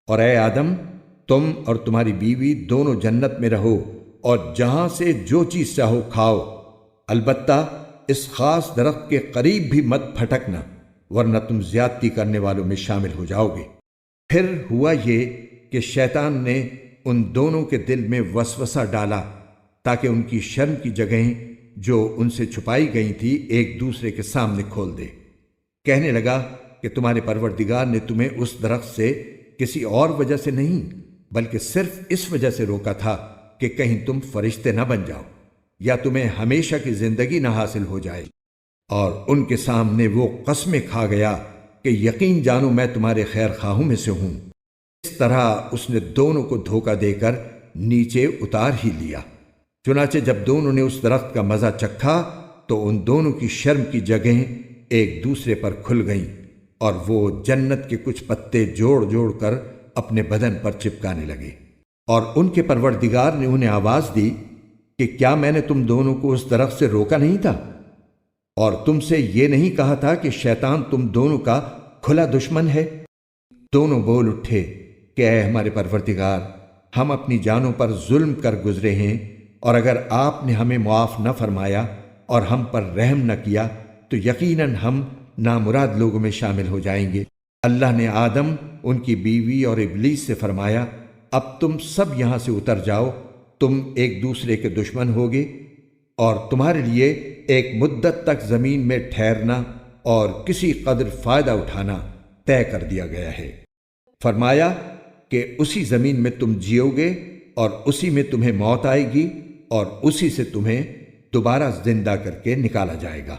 اور اے آدم، تم اور تمہاری بیوی دونوں جنت میں رہو اور جہاں سے جو چیز چاہو کھاؤ، البتہ اس خاص درخت کے قریب بھی مت پھٹکنا، ورنہ تم زیادتی کرنے والوں میں شامل ہو جاؤ گے۔ پھر ہوا یہ کہ شیطان نے ان دونوں کے دل میں وسوسہ ڈالا تاکہ ان کی شرم کی جگہیں جو ان سے چھپائی گئی تھی ایک دوسرے کے سامنے کھول دے۔ کہنے لگا کہ تمہارے پروردگار نے تمہیں اس درخت سے کسی اور وجہ سے نہیں بلکہ صرف اس وجہ سے روکا تھا کہ کہیں تم فرشتے نہ بن جاؤ یا تمہیں ہمیشہ کی زندگی نہ حاصل ہو جائے۔ اور ان کے سامنے وہ قسمیں کھا گیا کہ یقین جانو میں تمہارے خیر خواہوں میں سے ہوں۔ اس طرح اس نے دونوں کو دھوکہ دے کر نیچے اتار ہی لیا۔ چنانچہ جب دونوں نے اس درخت کا مزہ چکھا تو ان دونوں کی شرم کی جگہیں ایک دوسرے پر کھل گئیں اور وہ جنت کے کچھ پتے جوڑ جوڑ کر اپنے بدن پر چپکانے لگے۔ اور ان کے پروردگار نے انہیں آواز دی کہ کیا میں نے تم دونوں کو اس درخت سے روکا نہیں تھا؟ اور تم سے یہ نہیں کہا تھا کہ شیطان تم دونوں کا کھلا دشمن ہے؟ دونوں بول اٹھے کہ اے ہمارے پروردگار، ہم اپنی جانوں پر ظلم کر گزرے ہیں، اور اگر آپ نے ہمیں معاف نہ فرمایا اور ہم پر رحم نہ کیا تو یقیناً ہم نامراد لوگوں میں شامل ہو جائیں گے۔ اللہ نے آدم، ان کی بیوی اور ابلیس سے فرمایا، اب تم سب یہاں سے اتر جاؤ، تم ایک دوسرے کے دشمن ہوگے اور تمہارے لیے ایک مدت تک زمین میں ٹھہرنا اور کسی قدر فائدہ اٹھانا طے کر دیا گیا ہے۔ فرمایا کہ اسی زمین میں تم جیو گے اور اسی میں تمہیں موت آئے گی اور اسی سے تمہیں دوبارہ زندہ کر کے نکالا جائے گا۔